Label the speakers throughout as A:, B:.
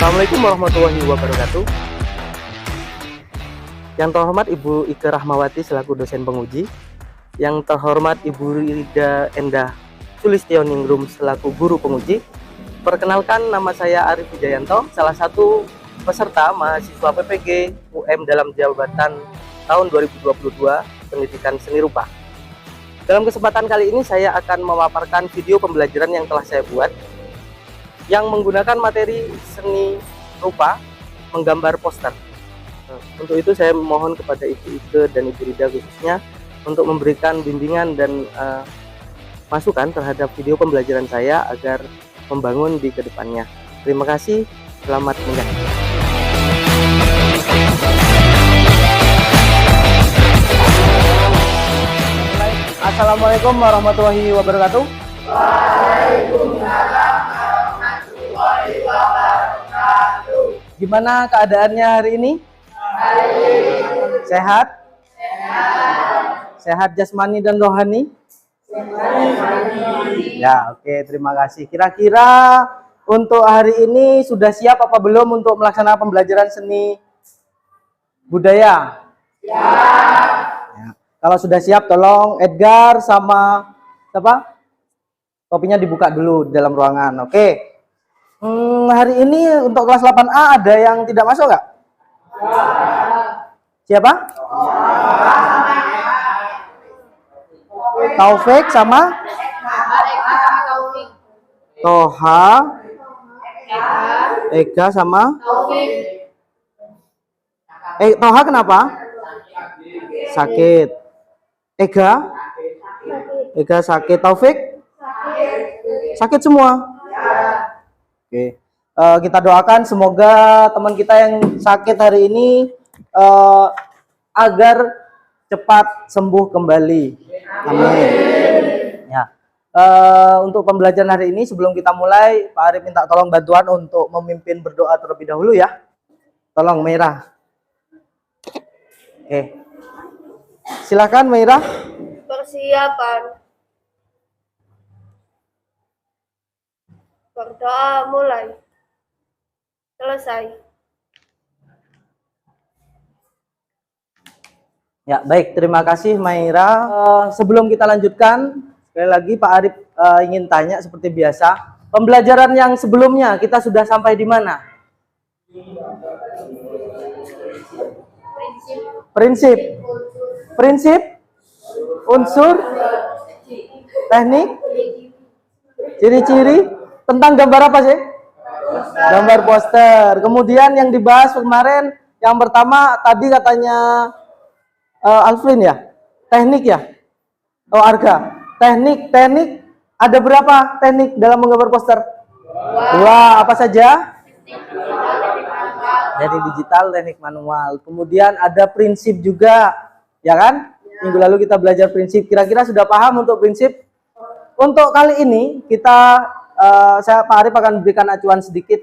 A: Assalamualaikum warahmatullahi wabarakatuh. Yang terhormat Ibu Ike Rahmawati selaku dosen penguji, yang terhormat Ibu Rida Endah Sulistioningrum selaku guru penguji. Perkenalkan, nama saya Arif Wijayanto, salah satu peserta mahasiswa PPG UM dalam jabatan tahun 2022 pendidikan seni rupa. Dalam kesempatan kali ini saya akan memaparkan video pembelajaran yang telah saya buat yang menggunakan materi seni rupa menggambar poster. Untuk itu saya mohon kepada Ibu Ike dan Ibu Rida khususnya untuk memberikan bimbingan dan masukan terhadap video pembelajaran saya agar membangun di kedepannya. Terima kasih, selamat menyaksikan. Assalamualaikum warahmatullahi wabarakatuh. Waalaikumsalam warahmatullahi wabarakatuh. Gimana keadaannya hari ini? Sehat? Sehat jasmani dan rohani? Ya, oke, terima kasih. Kira-kira untuk hari ini sudah siap apa belum untuk melaksanakan pembelajaran seni budaya? Ya. Kalau sudah siap, tolong Edgar sama siapa? Kopinya dibuka dulu di dalam ruangan. Oke. Hari ini untuk kelas 8A ada yang tidak masuk nggak? Siapa? Taufik sama Toha, Ega sama Toha kenapa? Sakit. Ega sakit. Taufik sakit semua. Oke. Kita doakan semoga teman kita yang sakit hari ini agar cepat sembuh kembali. Amin. Ya. Untuk pembelajaran hari ini sebelum kita mulai, Pak Arif minta tolong bantuan untuk memimpin berdoa terlebih dahulu ya. Tolong Meira. Oke. Silakan Meira.
B: Persiapan. Berdoa mulai. Selesai.
A: Ya, baik. Terima kasih Meira. Sebelum kita lanjutkan, sekali lagi Pak Arif ingin tanya seperti biasa. Pembelajaran yang sebelumnya kita sudah sampai di mana? Prinsip, unsur, teknik, ciri-ciri, tentang gambar apa sih? Gambar poster. Kemudian yang dibahas kemarin, yang pertama tadi katanya Alvin ya? Teknik ya? Oh, Arga. Teknik ada berapa teknik dalam menggambar poster? Dua, apa saja? Teknik digital, teknik manual. Kemudian ada prinsip juga, ya kan? Minggu lalu kita belajar prinsip. Kira-kira sudah paham untuk prinsip? Untuk kali ini kita Pak Arif akan memberikan acuan sedikit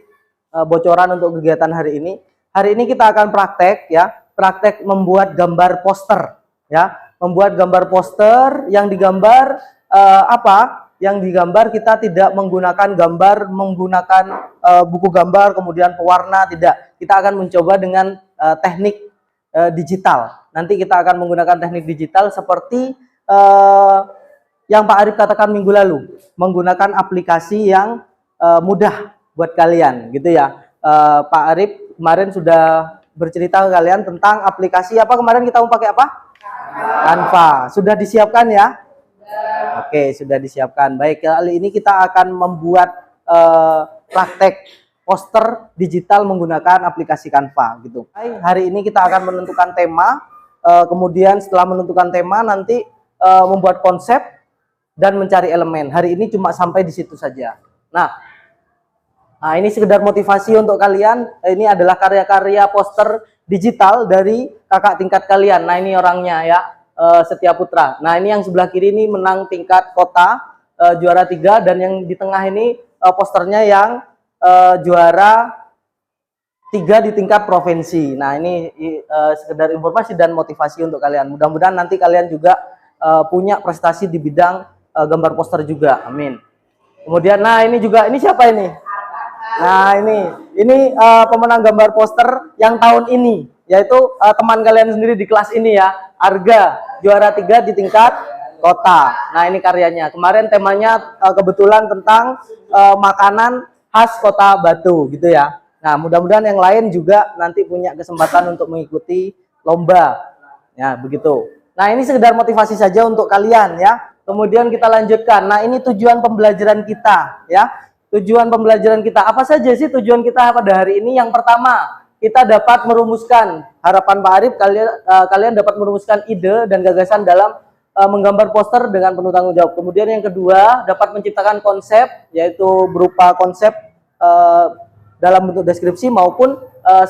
A: bocoran untuk kegiatan hari ini. Hari ini kita akan praktek ya, praktek membuat gambar poster ya, membuat gambar poster yang digambar apa? Yang digambar kita tidak menggunakan buku gambar kemudian pewarna, tidak. Kita akan mencoba dengan teknik digital. Nanti kita akan menggunakan teknik digital seperti yang Pak Arif katakan minggu lalu, menggunakan aplikasi yang mudah buat kalian, gitu ya. Pak Arif kemarin sudah bercerita ke kalian tentang aplikasi apa kemarin kita mau pakai apa? Canva. Sudah disiapkan ya? Oke, sudah disiapkan. Baik, kali ini kita akan membuat praktek poster digital menggunakan aplikasi Canva, gitu. Hari ini kita akan menentukan tema, kemudian setelah menentukan tema nanti membuat konsep dan mencari elemen. Hari ini cuma sampai di situ saja. Nah, ini sekedar motivasi untuk kalian. Ini adalah karya-karya poster digital dari kakak tingkat kalian. Nah, ini orangnya ya, Setia Putra. Nah, ini yang sebelah kiri ini menang tingkat kota, juara 3, dan yang di tengah ini posternya yang juara 3 di tingkat provinsi. Nah, ini sekedar informasi dan motivasi untuk kalian. Mudah-mudahan nanti kalian juga punya prestasi di bidang gambar poster juga. Amin. Kemudian, nah ini juga, ini siapa ini? Nah, ini Ini pemenang gambar poster yang tahun ini, yaitu teman kalian sendiri di kelas ini ya, Arga, juara 3 di tingkat kota. Nah, ini karyanya. Kemarin temanya kebetulan tentang makanan khas Kota Batu gitu ya. Nah, mudah-mudahan yang lain juga nanti punya kesempatan untuk mengikuti lomba. Ya, begitu. Nah, ini sekedar motivasi saja untuk kalian ya. Kemudian kita lanjutkan. Nah, ini tujuan pembelajaran kita ya. Tujuan pembelajaran kita. Apa saja sih tujuan kita pada hari ini? Yang pertama, kita dapat merumuskan, harapan Pak Arif kalian dapat merumuskan ide dan gagasan dalam menggambar poster dengan penuh tanggung jawab. Kemudian yang kedua, dapat menciptakan konsep, yaitu berupa konsep dalam bentuk deskripsi maupun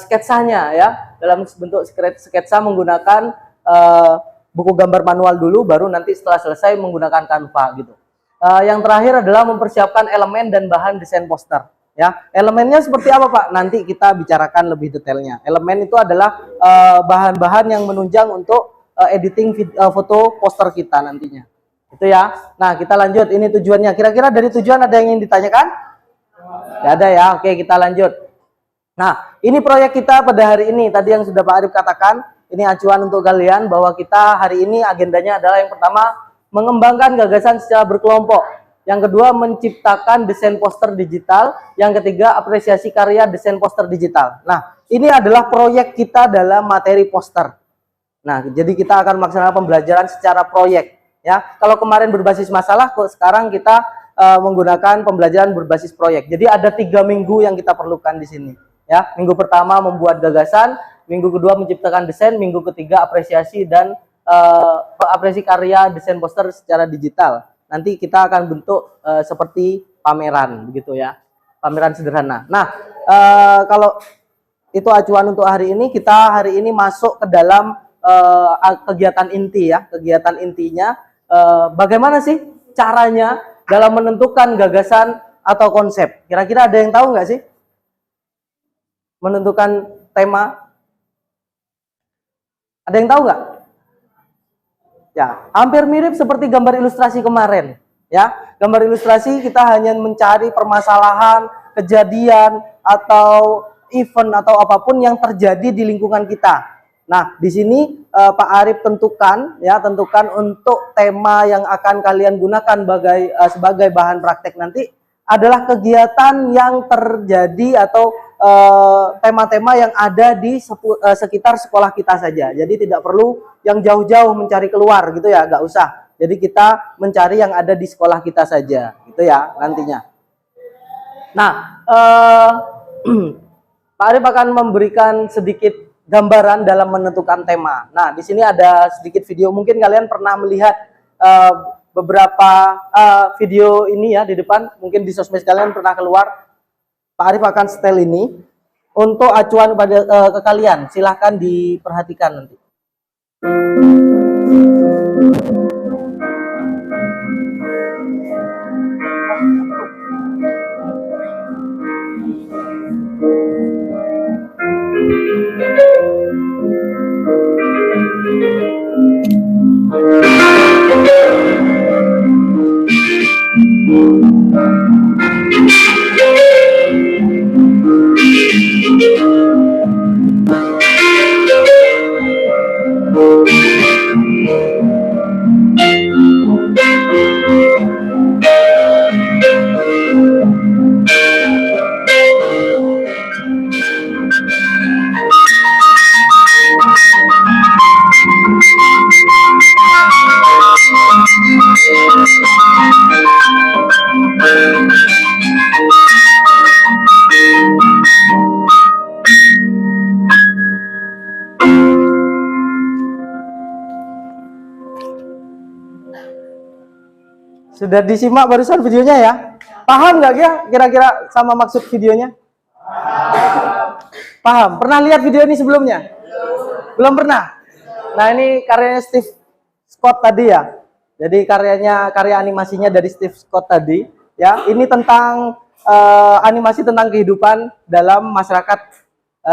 A: sketsanya ya, dalam bentuk sketsa menggunakan buku gambar manual dulu, baru nanti setelah selesai menggunakan Canva gitu. Yang terakhir adalah mempersiapkan elemen dan bahan desain poster. Ya, elemennya seperti apa Pak? Nanti kita bicarakan lebih detailnya. Elemen itu adalah bahan-bahan yang menunjang untuk editing foto poster kita nantinya. Itu ya. Nah, kita lanjut. Ini tujuannya. Kira-kira dari tujuan ada yang ingin ditanyakan? Tidak ada ya. Oke, kita lanjut. Nah, ini proyek kita pada hari ini. Tadi yang sudah Pak Arif katakan, ini acuan untuk kalian bahwa kita hari ini agendanya adalah yang pertama, mengembangkan gagasan secara berkelompok. Yang kedua, menciptakan desain poster digital. Yang ketiga, apresiasi karya desain poster digital. Nah, ini adalah proyek kita dalam materi poster. Nah, jadi kita akan melaksanakan pembelajaran secara proyek. Ya, kalau kemarin berbasis masalah, kok sekarang kita menggunakan pembelajaran berbasis proyek. Jadi ada 3 minggu yang kita perlukan di sini. Ya, minggu pertama membuat gagasan, minggu kedua menciptakan desain, minggu ketiga apresiasi dan apresiasi karya desain poster secara digital. Nanti kita akan bentuk seperti pameran begitu ya, pameran sederhana. Nah, kalau itu acuan untuk hari ini, kita hari ini masuk ke dalam kegiatan inti ya. Kegiatan intinya bagaimana sih caranya dalam menentukan gagasan atau konsep. Kira-kira ada yang tahu nggak sih? Menentukan tema. Ada yang tahu nggak? Ya, hampir mirip seperti gambar ilustrasi kemarin. Ya, gambar ilustrasi kita hanya mencari permasalahan, kejadian, atau event atau apapun yang terjadi di lingkungan kita. Nah, di sini Pak Arif tentukan untuk tema yang akan kalian gunakan sebagai bahan praktek nanti adalah kegiatan yang terjadi atau tema-tema yang ada di sekitar sekolah kita saja. Jadi tidak perlu yang jauh-jauh mencari keluar gitu ya, nggak usah. Jadi kita mencari yang ada di sekolah kita saja, gitu ya nantinya. Nah, Pak Arif akan memberikan sedikit gambaran dalam menentukan tema. Nah, di sini ada sedikit video. Mungkin kalian pernah melihat beberapa video ini ya di depan. Mungkin di sosmed kalian pernah keluar. Pak Arif akan setel ini untuk acuan ke kalian. Silahkan diperhatikan nanti. Sudah disimak barusan videonya ya? Paham nggak ya kira-kira sama maksud videonya? Paham. Pernah lihat video ini sebelumnya? Belum pernah? Nah, ini karyanya Steve Scott tadi ya. Jadi karya animasinya dari Steve Scott tadi ya. Ini tentang animasi tentang kehidupan dalam masyarakat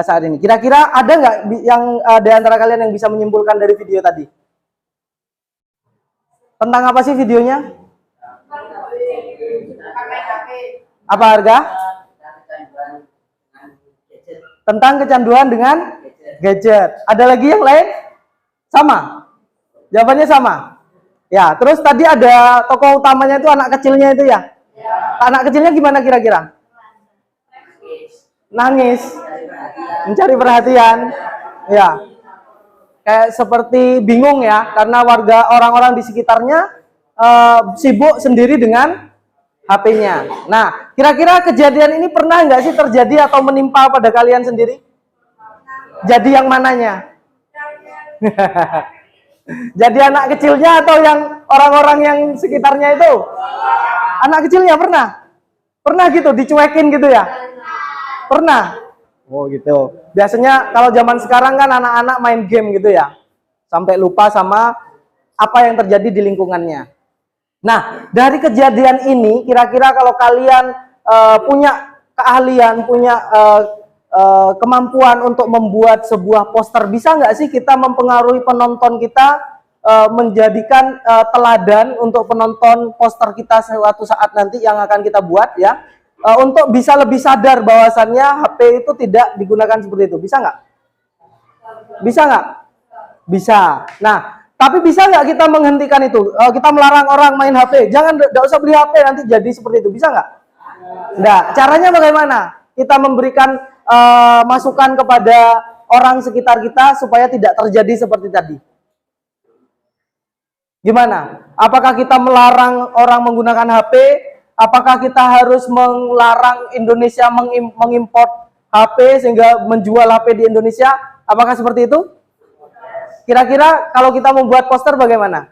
A: saat ini. Kira-kira ada nggak yang di antara kalian yang bisa menyimpulkan dari video tadi? Tentang apa sih videonya? Apa harga? Tentang kecanduan dengan gadget. Ada lagi yang lain? Sama? Jawabannya sama? Ya, terus tadi ada tokoh utamanya itu anak kecilnya itu ya? Anak kecilnya gimana kira-kira? Nangis. Mencari perhatian. Ya. Kayak seperti bingung ya, karena orang-orang di sekitarnya sibuk sendiri dengan HP-nya. Nah, kira-kira kejadian ini pernah nggak sih terjadi atau menimpa pada kalian sendiri? Jadi yang mananya? Jadi anak kecilnya atau yang orang-orang yang sekitarnya itu? Anak kecilnya pernah? Pernah gitu, dicuekin gitu ya? Pernah? Oh gitu. Biasanya kalau zaman sekarang kan anak-anak main game gitu ya. Sampai lupa sama apa yang terjadi di lingkungannya. Nah, dari kejadian ini, kira-kira kalau kalian punya keahlian, punya kemampuan untuk membuat sebuah poster, bisa nggak sih kita mempengaruhi penonton kita, menjadikan teladan untuk penonton poster kita suatu saat nanti yang akan kita buat ya, untuk bisa lebih sadar bahwasannya HP itu tidak digunakan seperti itu. Bisa nggak? Bisa nggak? Bisa. Nah, tapi bisa nggak kita menghentikan itu? Kita melarang orang main HP. Jangan, nggak usah beli HP nanti jadi seperti itu. Bisa nggak? Nggak. Caranya bagaimana? Kita memberikan masukan kepada orang sekitar kita supaya tidak terjadi seperti tadi. Gimana? Apakah kita melarang orang menggunakan HP? Apakah kita harus melarang Indonesia mengimpor HP sehingga menjual HP di Indonesia? Apakah seperti itu? Kira-kira kalau kita membuat poster bagaimana?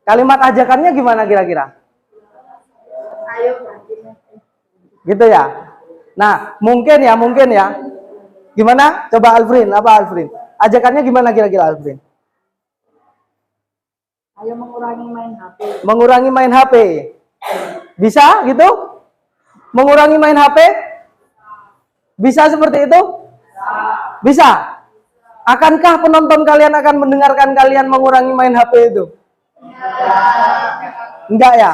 A: Kalimat ajakannya gimana kira-kira? Gitu ya. Nah, mungkin ya. Gimana? Coba Alfrin, apa Alfrin? Ajakannya gimana kira-kira Alfrin?
C: Ayo mengurangi main HP.
A: Mengurangi main HP. Bisa gitu? Mengurangi main HP? Bisa seperti itu? Bisa. Akankah penonton kalian akan mendengarkan kalian mengurangi main HP itu? Enggak ya?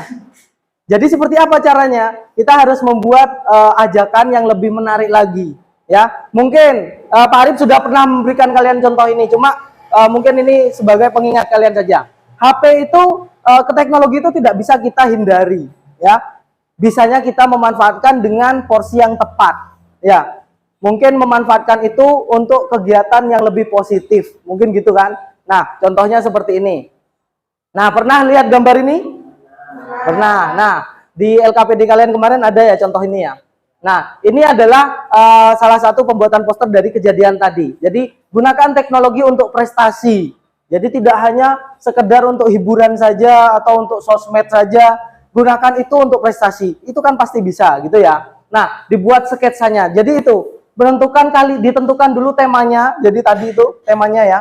A: Jadi seperti apa caranya? Kita harus membuat ajakan yang lebih menarik lagi. Ya, mungkin Pak Arif sudah pernah memberikan kalian contoh ini, cuma mungkin ini sebagai pengingat kalian saja. HP itu, teknologi itu tidak bisa kita hindari. Ya, bisanya kita memanfaatkan dengan porsi yang tepat. Ya, mungkin memanfaatkan itu untuk kegiatan yang lebih positif, mungkin gitu kan? Nah, contohnya seperti ini. Nah, pernah lihat gambar ini? Pernah. Nah, di LKPD kalian kemarin ada ya contoh ini ya. Nah, ini adalah salah satu pembuatan poster dari kejadian tadi. Jadi, gunakan teknologi untuk prestasi. Jadi tidak hanya sekedar untuk hiburan saja atau untuk sosmed saja. Gunakan itu untuk prestasi. Itu kan pasti bisa gitu ya. Nah, dibuat sketsanya. Jadi itu ditentukan dulu temanya. Jadi tadi itu temanya ya,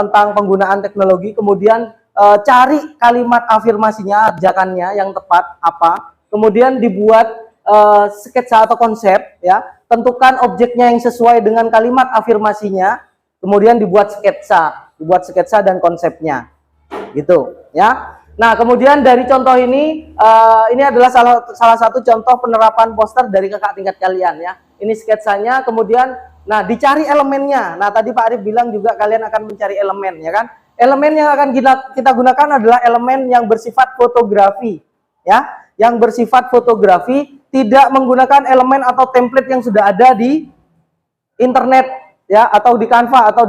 A: tentang penggunaan teknologi. Kemudian cari kalimat afirmasinya, ajakannya yang tepat apa. Kemudian dibuat sketsa atau konsep ya. Tentukan objeknya yang sesuai dengan kalimat afirmasinya. Kemudian dibuat sketsa dan konsepnya. Gitu ya. Nah, kemudian dari contoh ini adalah salah satu contoh penerapan poster dari kakak tingkat kalian ya. Ini sketsanya, kemudian nah dicari elemennya. Nah, tadi Pak Arif bilang juga kalian akan mencari elemen ya kan. Elemen yang akan kita gunakan adalah elemen yang bersifat fotografi ya. Yang bersifat fotografi, tidak menggunakan elemen atau template yang sudah ada di internet ya, atau di Canva atau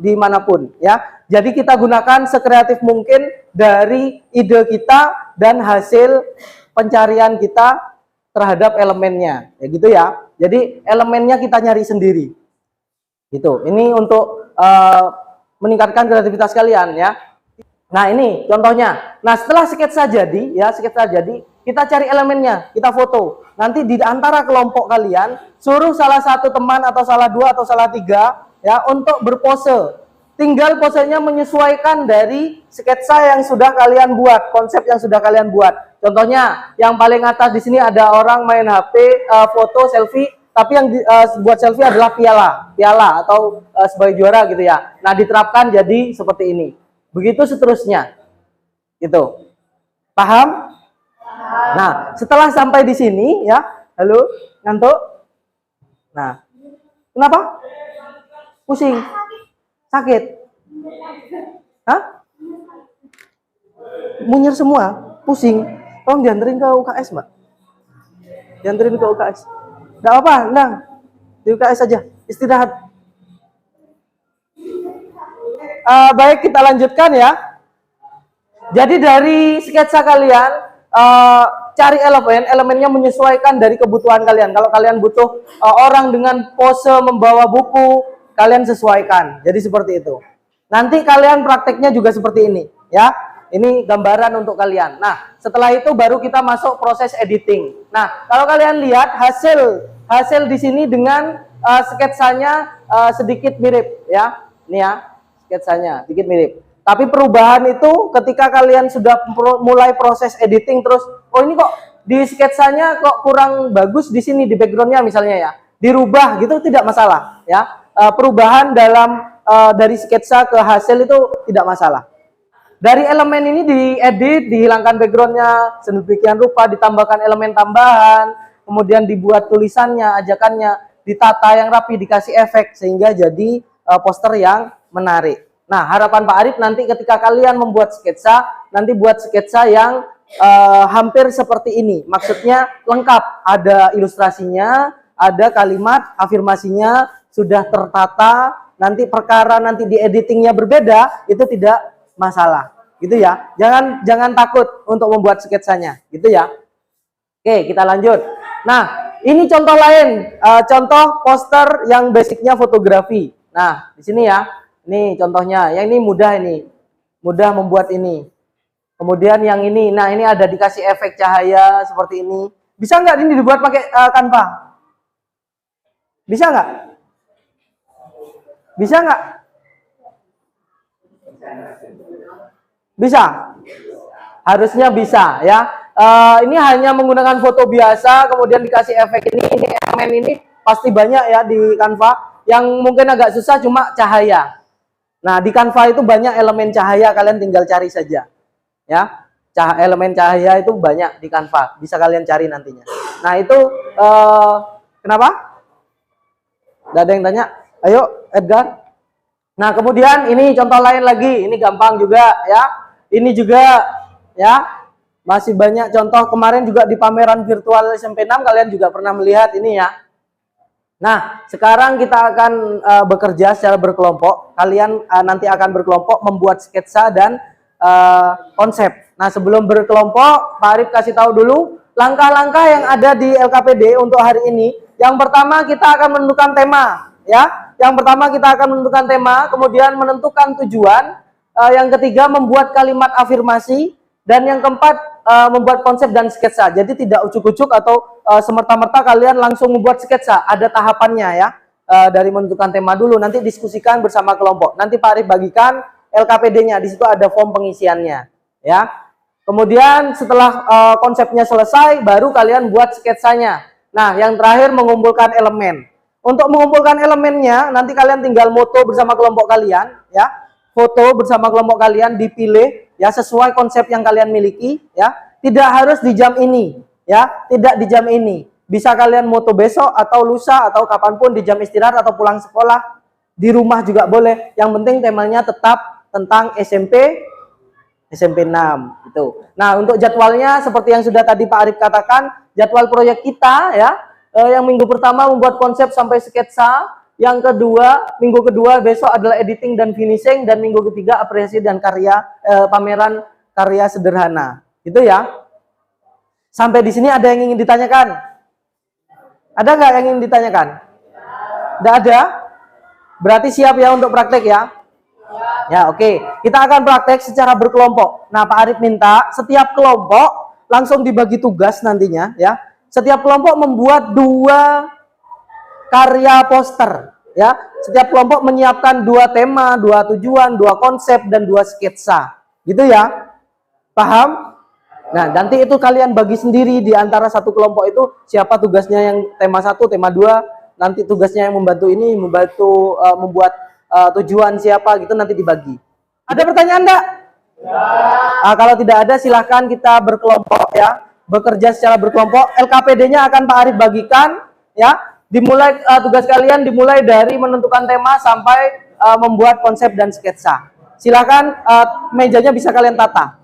A: dimanapun ya. Jadi kita gunakan sekreatif mungkin dari ide kita dan hasil pencarian kita terhadap elemennya ya gitu ya. Jadi elemennya kita nyari sendiri gitu. Ini untuk meningkatkan kreativitas kalian ya. Nah, ini contohnya. Nah, setelah sketsa jadi ya, kita cari elemennya, kita foto. Nanti di antara kelompok kalian suruh salah satu teman atau salah dua atau salah tiga ya untuk berpose. Tinggal posenya menyesuaikan dari sketsa yang sudah kalian buat, konsep yang sudah kalian buat. Contohnya, yang paling atas di sini ada orang main HP, foto selfie, tapi yang buat selfie adalah piala atau sebagai juara gitu ya. Nah, diterapkan jadi seperti ini. Begitu seterusnya. Gitu. Paham? Nah, setelah sampai di sini ya, Halo, ngantuk? Nah, kenapa? Pusing? Sakit? Hah? Munyir semua? Pusing? Tolong dianterin ke UKS, Mbak. Dianterin ke UKS. Nggak apa-apa, tenang. Di UKS saja, istirahat. Baik, kita lanjutkan ya. Jadi dari sketsa kalian, cari elemennya menyesuaikan dari kebutuhan kalian. Kalau kalian butuh orang dengan pose membawa buku, kalian sesuaikan. Jadi seperti itu. Nanti kalian prakteknya juga seperti ini, ya. Ini gambaran untuk kalian. Nah, setelah itu baru kita masuk proses editing. Nah, kalau kalian lihat hasil di sini dengan sketsanya sedikit mirip, ya. Ini ya, sketsanya sedikit mirip. Tapi perubahan itu ketika kalian sudah mulai proses editing terus, oh ini kok di sketsanya kok kurang bagus di sini di backgroundnya misalnya ya, dirubah gitu tidak masalah, ya. Perubahan dalam dari sketsa ke hasil itu tidak masalah. Dari elemen ini diedit, dihilangkan backgroundnya sedemikian rupa, ditambahkan elemen tambahan, kemudian dibuat tulisannya, ajakannya, ditata yang rapi, dikasih efek sehingga jadi poster yang menarik. Nah, harapan Pak Arif nanti ketika kalian membuat sketsa, nanti buat sketsa yang hampir seperti ini. Maksudnya lengkap, ada ilustrasinya, ada kalimat afirmasinya, sudah tertata, nanti perkara nanti di editingnya berbeda, itu tidak masalah, gitu ya. Jangan takut untuk membuat sketsanya, gitu ya. Oke, kita lanjut. Nah, ini contoh lain, contoh poster yang basicnya fotografi. Nah, di sini ya, ini contohnya. Yang ini mudah membuat ini. Kemudian yang ini, nah ini ada dikasih efek cahaya seperti ini. Bisa nggak ini dibuat pakai Canva? Bisa nggak? Bisa nggak? Bisa? Harusnya bisa ya. Ini hanya menggunakan foto biasa, kemudian dikasih efek ini elemen ini pasti banyak ya di Canva. Yang mungkin agak susah cuma cahaya. Nah di Canva itu banyak elemen cahaya, kalian tinggal cari saja. Ya, elemen cahaya itu banyak di Canva, bisa kalian cari nantinya. Nah itu kenapa? Gak ada yang tanya? Ayo Edgar. Nah kemudian ini contoh lain lagi, ini gampang juga ya. Ini juga ya, masih banyak contoh. Kemarin juga di pameran virtual SMP 6 kalian juga pernah melihat ini ya. Nah sekarang kita akan bekerja secara berkelompok. Kalian nanti akan berkelompok membuat sketsa dan konsep. Nah sebelum berkelompok, Pak Arif kasih tahu dulu langkah-langkah yang ada di LKPD untuk hari ini. Yang pertama kita akan menentukan tema ya. Yang pertama kita akan menentukan tema, kemudian menentukan tujuan. Yang ketiga membuat kalimat afirmasi, dan yang keempat membuat konsep dan sketsa. Jadi tidak ucuk-ucuk atau semerta-merta kalian langsung membuat sketsa. Ada tahapannya ya. Dari menentukan tema dulu, nanti diskusikan bersama kelompok. Nanti Pak Arif bagikan LKPD-nya, di situ ada form pengisiannya ya. Kemudian setelah konsepnya selesai, baru kalian buat sketsanya. Nah, yang terakhir mengumpulkan elemen. Untuk mengumpulkan elemennya, nanti kalian tinggal moto bersama kelompok kalian ya. Foto bersama kelompok kalian dipilih ya sesuai konsep yang kalian miliki ya. Tidak harus di jam ini ya, tidak di jam ini. Bisa kalian moto besok atau lusa atau kapanpun di jam istirahat atau pulang sekolah, di rumah juga boleh. Yang penting temanya tetap tentang SMP 6 itu. Nah, untuk jadwalnya seperti yang sudah tadi Pak Arif katakan, jadwal proyek kita ya, yang minggu pertama membuat konsep sampai sketsa, yang kedua, minggu kedua besok adalah editing dan finishing, dan minggu ketiga apresiasi dan karya pameran karya sederhana. Gitu ya. Sampai di sini ada yang ingin ditanyakan? Ada nggak yang ingin ditanyakan? Tidak ada? Berarti siap ya untuk praktek ya? Ya, oke. Kita akan praktek secara berkelompok. Nah, Pak Arif minta setiap kelompok langsung dibagi tugas nantinya ya. Setiap kelompok membuat 2 karya poster ya. Setiap kelompok menyiapkan 2 tema, 2 tujuan, 2 konsep dan 2 sketsa. Gitu ya. Paham? Nah, nanti itu kalian bagi sendiri di antara satu kelompok itu siapa tugasnya yang tema 1, tema 2, nanti tugasnya yang membantu ini, membantu membuat tujuan siapa gitu, nanti dibagi. Ada pertanyaan enggak? Ya. Kalau tidak ada silahkan kita berkelompok ya. bekerja secara berkelompok. LKPD-nya akan Pak Arif bagikan, ya. Dimulai tugas kalian dimulai dari menentukan tema sampai membuat konsep dan sketsa. Silakan mejanya bisa kalian tata.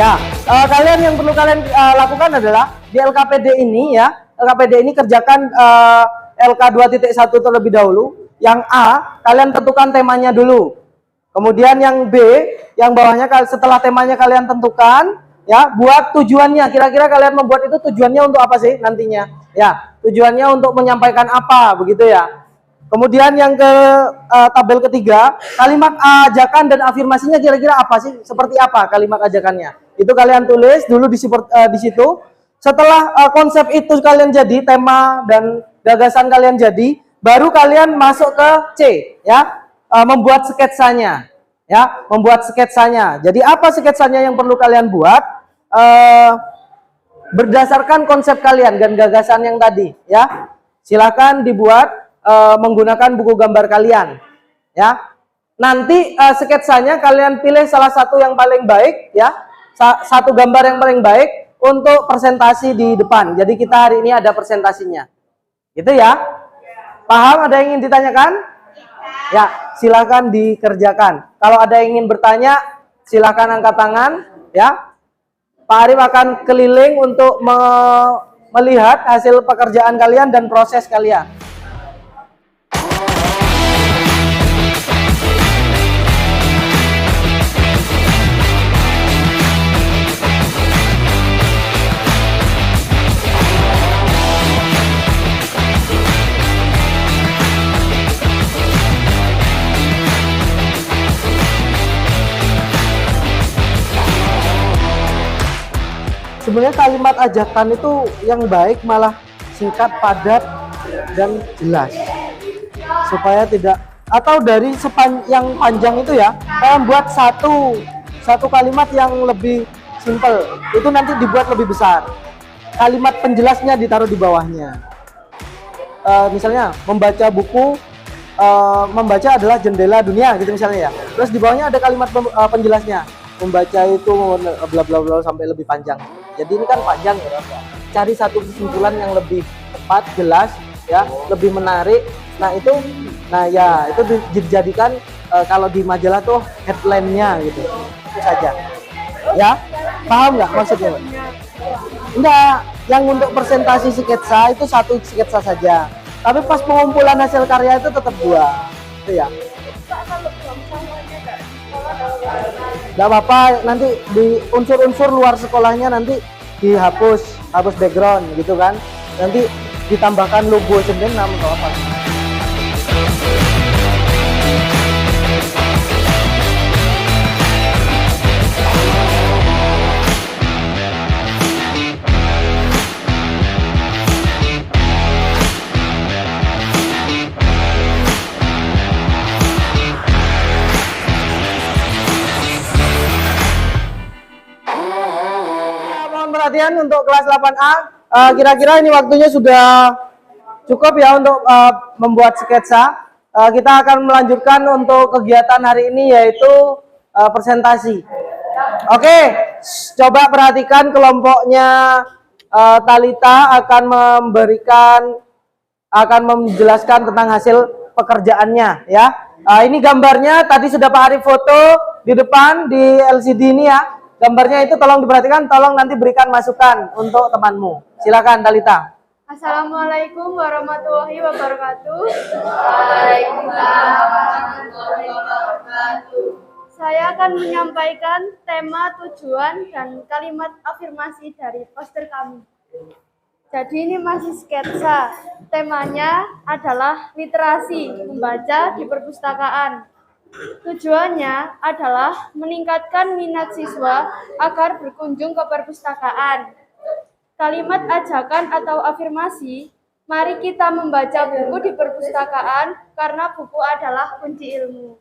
A: Ya, kalian yang perlu kalian lakukan adalah di LKPD ini ya, LKPD ini kerjakan LK 2.1 terlebih dahulu. Yang A, kalian tentukan temanya dulu. Kemudian yang B, yang bawahnya setelah temanya kalian tentukan, ya, buat tujuannya. Kira-kira kalian membuat itu tujuannya untuk apa sih nantinya? Ya, tujuannya untuk menyampaikan apa, begitu ya. Kemudian yang ke tabel ketiga, kalimat ajakan dan afirmasinya kira-kira apa sih? Seperti apa kalimat ajakannya? Itu kalian tulis dulu di situ. Setelah konsep itu kalian jadi, tema dan gagasan kalian jadi, baru kalian masuk ke C, ya, membuat sketsanya, ya, membuat sketsanya. Jadi apa sketsanya yang perlu kalian buat? Berdasarkan konsep kalian dan gagasan yang tadi, ya. Silakan dibuat menggunakan buku gambar kalian, ya. Nanti sketsanya kalian pilih salah satu yang paling baik, ya, satu gambar yang paling baik untuk presentasi di depan. Jadi kita hari ini ada presentasinya, gitu ya. Paham? Ada yang ingin ditanyakan? Ya, silakan dikerjakan. Kalau ada yang ingin bertanya, silakan angkat tangan, ya. Pak Arif akan keliling untuk melihat hasil pekerjaan kalian dan proses kalian. Sebenarnya kalimat ajakan itu yang baik malah singkat, padat, dan jelas. Supaya tidak, atau dari yang panjang itu ya, kalian buat satu kalimat yang lebih simple. Itu nanti dibuat lebih besar. Kalimat penjelasnya ditaruh di bawahnya. Misalnya membaca buku, membaca adalah jendela dunia gitu misalnya ya. Terus di bawahnya ada kalimat penjelasnya. Membaca itu bla bla bla sampai lebih panjang. Jadi ini kan panjang ya. Cari satu kesimpulan yang lebih tepat, jelas, ya, lebih menarik. Nah itu dijadikan kalau di majalah tuh headline-nya gitu. Itu saja. Ya, paham nggak maksudnya? Enggak, yang untuk presentasi sketsa itu satu sketsa saja. Tapi pas pengumpulan hasil karya itu tetap dua. Itu ya. Gak apa-apa, nanti di unsur-unsur luar sekolahnya nanti dihapus background gitu kan, nanti ditambahkan logo sendiri nama atau apa. Perhatian untuk kelas 8A, kira-kira ini waktunya sudah cukup ya untuk membuat sketsa. Kita akan melanjutkan untuk kegiatan hari ini yaitu presentasi. Oke, coba perhatikan kelompoknya. Talita akan menjelaskan tentang hasil pekerjaannya ya. Ini gambarnya tadi sudah Pak Arif foto di depan di LCD ini ya. Gambarnya itu tolong diperhatikan, tolong nanti berikan masukan untuk temanmu. Silakan Talita.
B: Assalamualaikum warahmatullahi wabarakatuh. Waalaikumsalam warahmatullahi wabarakatuh. Saya akan menyampaikan tema, tujuan, dan kalimat afirmasi dari poster kami. Jadi ini masih sketsa. Temanya adalah literasi, membaca di perpustakaan. Tujuannya adalah meningkatkan minat siswa agar berkunjung ke perpustakaan. Kalimat ajakan atau afirmasi Mari kita membaca buku di perpustakaan karena buku adalah kunci ilmu.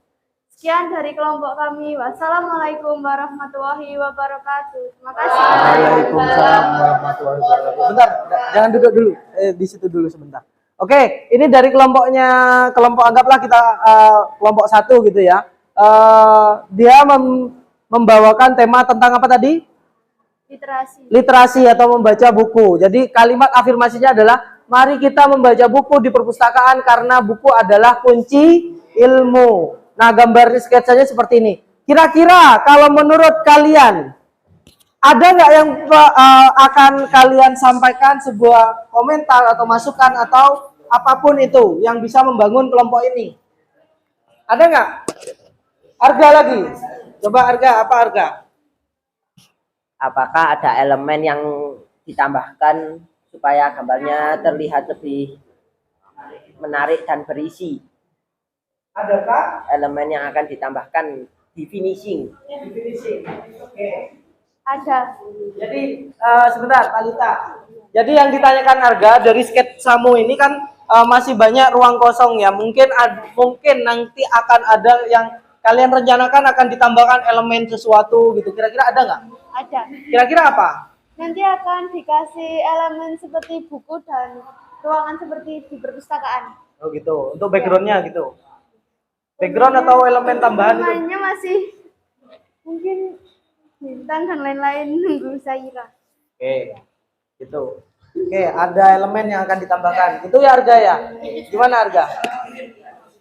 B: Sekian dari kelompok kami. Wassalamualaikum warahmatullahi wabarakatuh. Terima kasih.
A: Waalaikumsalam warahmatullahi wabarakatuh. Bentar, jangan duduk dulu. Di situ dulu sebentar. Oke, ini dari kelompok anggaplah kita kelompok 1 gitu ya. Dia membawakan tema tentang apa tadi? Literasi atau membaca buku. Jadi kalimat afirmasinya adalah mari kita membaca buku di perpustakaan karena buku adalah kunci ilmu. Nah, gambar sketsanya seperti ini. Kira-kira kalau menurut kalian ada nggak yang akan kalian sampaikan sebuah komentar atau masukan atau apapun itu yang bisa membangun kelompok ini? Ada nggak? Arga lagi. Coba Arga, apa Arga?
D: Apakah ada elemen yang ditambahkan supaya gambarnya terlihat lebih menarik dan berisi?
A: Adakah
D: Elemen yang akan ditambahkan di finishing.
A: Oke.
B: Ada.
A: Jadi sebentar Talita. Jadi yang ditanyakan Arga dari sketsamu ini kan masih banyak ruang kosong ya. Mungkin nanti akan ada yang kalian rencanakan akan ditambahkan elemen sesuatu gitu. Kira-kira ada nggak?
B: Ada.
A: Kira-kira apa?
B: Nanti akan dikasih elemen seperti buku dan ruangan seperti di perpustakaan.
A: Oh gitu. Untuk backgroundnya gitu. Background atau elemen tambahan itu?
B: Lainnya masih mungkin bintang dan lain-lain nunggu saya.
A: Oke. Gitu. Oke, ada elemen yang akan ditambahkan. Itu ya Arga ya? Gimana Arga?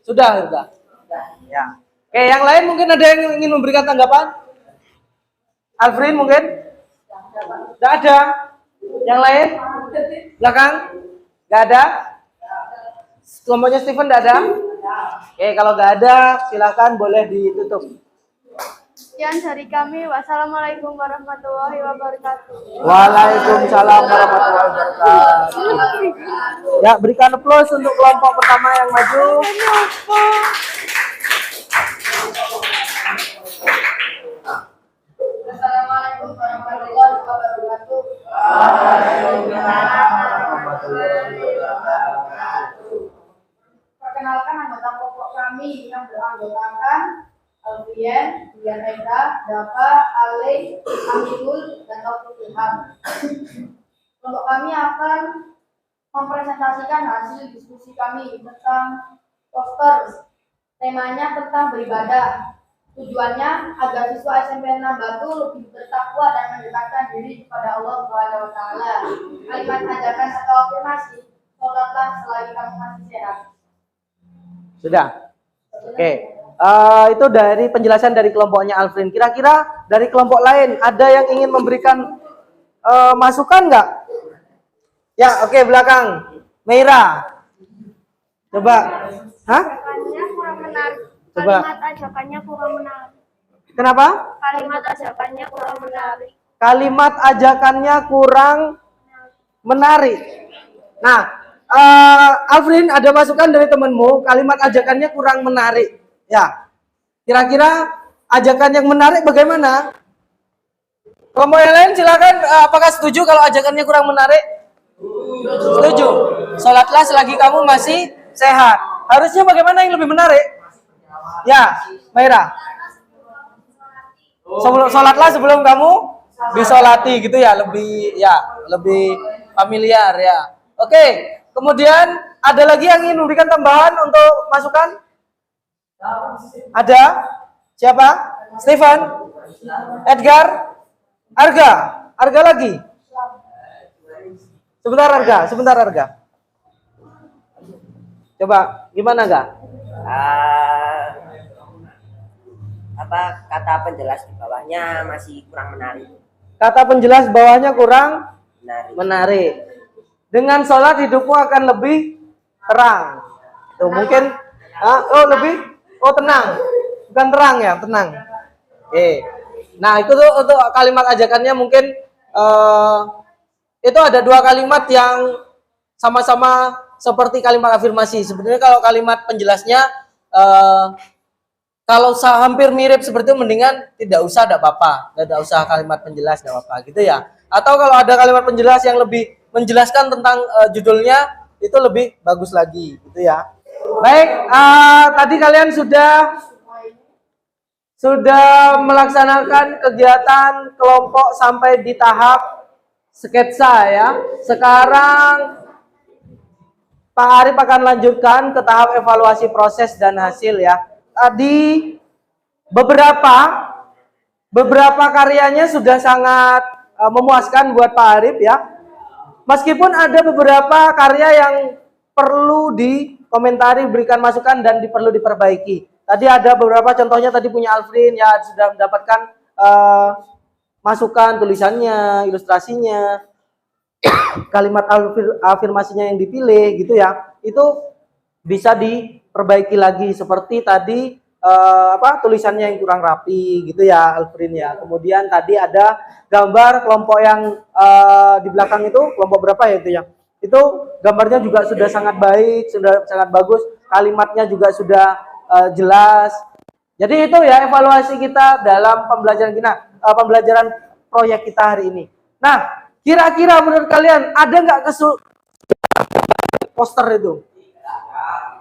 A: Sudah Arga? Ya. Oke, yang lain mungkin ada yang ingin memberikan tanggapan? Alfrin mungkin? Tidak ada? Yang lain? Belakang? Gak ada? Kelompoknya Steven tidak ada? Oke, kalau nggak ada, silakan boleh ditutup.
B: Sekian dari kami. Wassalamualaikum warahmatullahi wabarakatuh.
A: Waalaikumsalam warahmatullahi wabarakatuh. Ya, berikan aplaus untuk kelompok pertama yang maju.
C: Assalamualaikum warahmatullahi wabarakatuh. Perkenalkan anggota kelompok kami yang beranggotakan Alfian, Dian Enda, Dava, Ale, Aminul, dan Taufik Ilham. Kelompok kami akan mempresentasikan hasil diskusi kami tentang poster. Temanya tentang beribadah. Tujuannya agar siswa SMP 6 Batu lebih bertakwa dan mendekatkan diri kepada Allah Subhanahu wa taala. Kalimat ajakan atau afirmasi, sholatlah selagi kamu masih sehat.
A: Sudah. Oke. Itu dari penjelasan dari kelompoknya Alfrin. Kira-kira dari kelompok lain ada yang ingin memberikan masukan nggak? Ya, oke, belakang. Meira. Coba. Hah?
B: Ajakannya kurang menarik.
A: Coba.
B: Kalimat ajakannya kurang menarik.
A: Kenapa?
B: Kalimat ajakannya kurang menarik.
A: Kalimat ajakannya kurang menarik. Nah, Alfrin, ada masukan dari temanmu, kalimat ajakannya kurang menarik. Ya, kira-kira ajakan yang menarik bagaimana? Kelompok yang lain silakan, apakah setuju kalau ajakannya kurang menarik? Setuju. Sholatlah selagi kamu masih sehat. Harusnya bagaimana yang lebih menarik? Ya, Maira. Sholatlah sebelum kamu disolati gitu ya, lebih familiar ya. Oke. Kemudian ada lagi yang ingin memberikan tambahan untuk masukan? Ada? Siapa? Stephen? Edgar? Arga? Arga lagi? Sebentar Arga. Coba gimana Ga?
D: Kata penjelas di bawahnya masih kurang menarik.
A: Kata penjelas bawahnya kurang menarik. Dengan sholat hidupmu akan lebih terang. Tuh mungkin tenang. Bukan terang ya, tenang. Nah, itu tuh untuk kalimat ajakannya mungkin itu ada dua kalimat yang sama-sama seperti kalimat afirmasi. Sebenarnya kalau kalimat penjelasnya kalau hampir mirip seperti itu mendingan tidak usah, tidak apa-apa. Tidak usah kalimat penjelas, tidak apa-apa gitu ya. Atau kalau ada kalimat penjelas yang lebih menjelaskan tentang judulnya, itu lebih bagus lagi gitu ya. Baik, tadi kalian sudah melaksanakan kegiatan kelompok sampai di tahap sketsa ya. Sekarang Pak Arif akan lanjutkan ke tahap evaluasi proses dan hasil ya. Tadi beberapa karyanya sudah sangat memuaskan buat Pak Arif ya. Meskipun ada beberapa karya yang perlu dikomentari, berikan masukan dan perlu diperbaiki. Tadi ada beberapa contohnya, tadi punya Alfrin ya, sudah mendapatkan masukan tulisannya, ilustrasinya, kalimat afirmasinya yang dipilih gitu ya. Itu bisa diperbaiki lagi seperti tadi tulisannya yang kurang rapi gitu ya Alfrin ya. Kemudian tadi ada gambar kelompok yang di belakang itu, kelompok berapa ya itu ya. Itu gambarnya juga sudah sangat baik, sudah sangat bagus, kalimatnya juga sudah jelas. Jadi itu ya evaluasi kita dalam pembelajaran proyek kita hari ini. Nah, kira-kira menurut kalian ada nggak poster itu?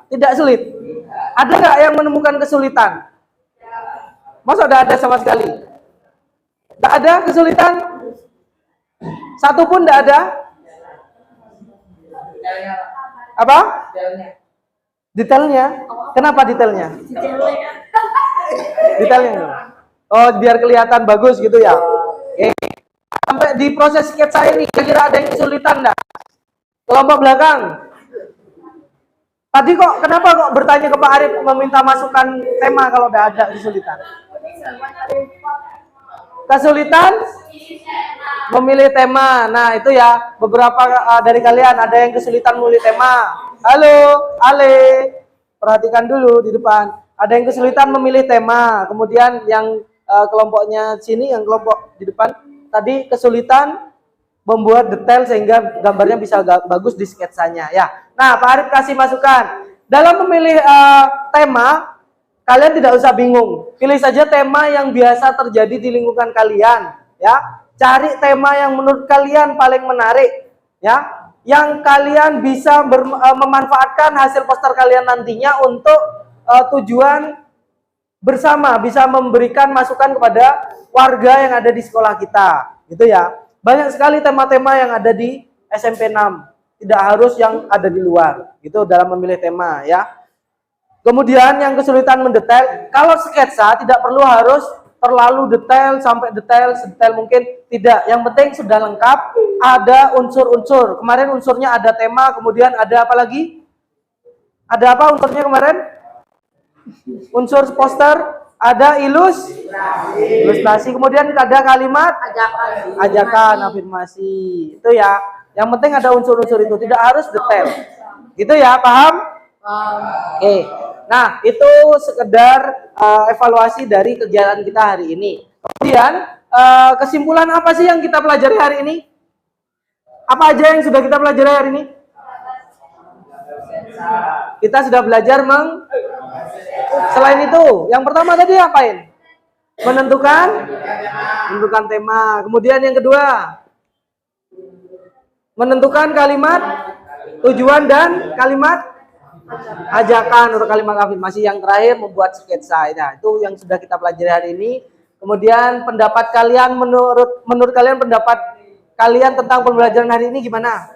A: Tidak sulit. Ada nggak yang menemukan kesulitan? Masa udah ada sama sekali? Tidak ada kesulitan? Satu pun tidak ada? Apa? Detailnya? Kenapa detailnya? Detailnya. Oh, biar kelihatan bagus gitu ya. Oke. Sampai di proses sketsa ini, kira-kira ada yang kesulitan enggak? Kelompok belakang. Tadi kenapa kok bertanya ke Pak Arif meminta masukan tema kalau udah ada kesulitan? Kesulitan memilih tema. Nah, itu ya beberapa dari kalian ada yang kesulitan memilih tema. Halo, Ale. Perhatikan dulu di depan. Ada yang kesulitan memilih tema. Kemudian yang kelompoknya sini, yang kelompok di depan tadi kesulitan membuat detail sehingga gambarnya bisa bagus di sketsanya ya. Nah, Pak Arif kasih masukan. Dalam memilih tema, kalian tidak usah bingung. Pilih saja tema yang biasa terjadi di lingkungan kalian ya. Cari tema yang menurut kalian paling menarik ya. Yang kalian bisa memanfaatkan hasil poster kalian nantinya untuk tujuan bersama, bisa memberikan masukan kepada warga yang ada di sekolah kita, gitu ya. Banyak sekali tema-tema yang ada di SMP 6, tidak harus yang ada di luar, gitu dalam memilih tema ya. Kemudian yang kesulitan mendetail, kalau sketsa tidak perlu harus terlalu detail sampai sedetail mungkin, tidak. Yang penting sudah lengkap, ada unsur-unsur. Kemarin unsurnya ada tema, kemudian ada apa lagi? Ada apa unsurnya kemarin? Unsur poster, ada ilustrasi, kemudian ada kalimat ajakan, afirmasi. Itu ya. Yang penting ada unsur-unsur itu, tidak harus detail. Gitu ya, paham? Oke. Nah, itu sekedar evaluasi dari kegiatan kita hari ini. Kemudian, kesimpulan apa sih yang kita pelajari hari ini? Apa aja yang sudah kita pelajari hari ini? Kita sudah belajar selain itu, yang pertama tadi apain? Menentukan tema. Kemudian yang kedua, menentukan kalimat tujuan dan kalimat ajakan atau kalimat afirmasi. Yang terakhir membuat sketsa. Nah, itu yang sudah kita pelajari hari ini. Kemudian pendapat kalian, menurut kalian pendapat kalian tentang pembelajaran hari ini gimana?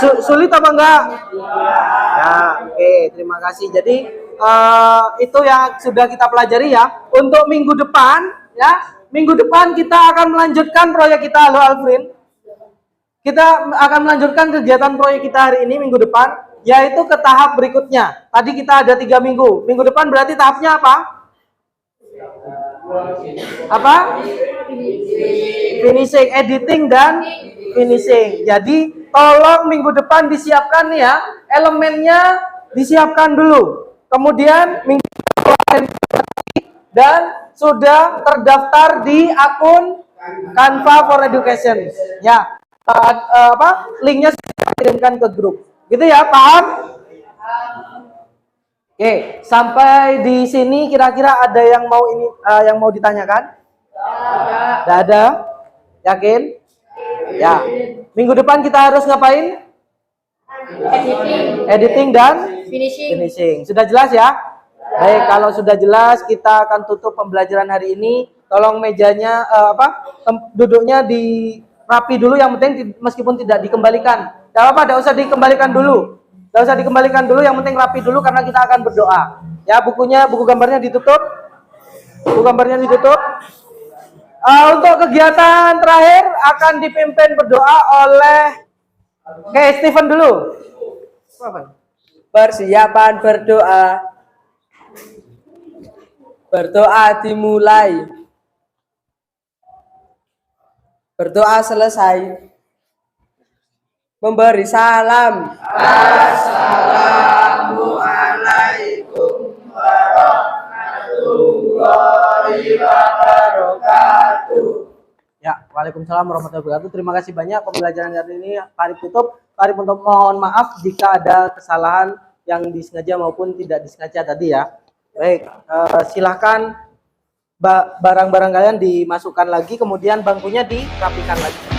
A: Sulit apa enggak? Ya, oke, terima kasih. Jadi itu yang sudah kita pelajari ya. Untuk minggu depan ya, minggu depan kita akan melanjutkan proyek kita. Halo Alfrin. Kita akan melanjutkan kegiatan proyek kita hari ini minggu depan, yaitu ke tahap berikutnya. Tadi kita ada 3 minggu. Minggu depan berarti tahapnya apa? Apa? Finishing, editing dan finishing. Jadi tolong minggu depan disiapkan ya, elemennya disiapkan dulu. Kemudian minggu depan dan sudah terdaftar di akun Canva for Education. Ya. Linknya saya kirimkan ke grup. Gitu ya, paham? Oke, sampai di sini kira-kira ada yang mau ditanyakan? Tidak ada. Yakin? Ya. Minggu depan kita harus ngapain? Editing dan finishing. Sudah jelas ya? Baik, kalau sudah jelas kita akan tutup pembelajaran hari ini. Tolong mejanya duduknya rapi dulu, yang penting meskipun tidak dikembalikan. Tidak apa-apa, tidak usah dikembalikan dulu. Tidak usah dikembalikan dulu, yang penting rapi dulu karena kita akan berdoa. Ya, buku gambarnya ditutup. Buku gambarnya ditutup. Untuk kegiatan terakhir akan dipimpin berdoa oleh Stephen dulu.
E: Persiapan berdoa. Berdoa dimulai. Berdoa selesai. Memberi salam. Assalamualaikum warahmatullahi wabarakatuh.
A: Ya, waalaikumsalam warahmatullahi wabarakatuh. Terima kasih banyak pembelajaran hari ini. Mari tutup. Mari untuk mohon maaf jika ada kesalahan yang disengaja maupun tidak disengaja tadi ya. Baik, silahkan barang-barang kalian dimasukkan lagi, kemudian bangkunya dirapikan lagi.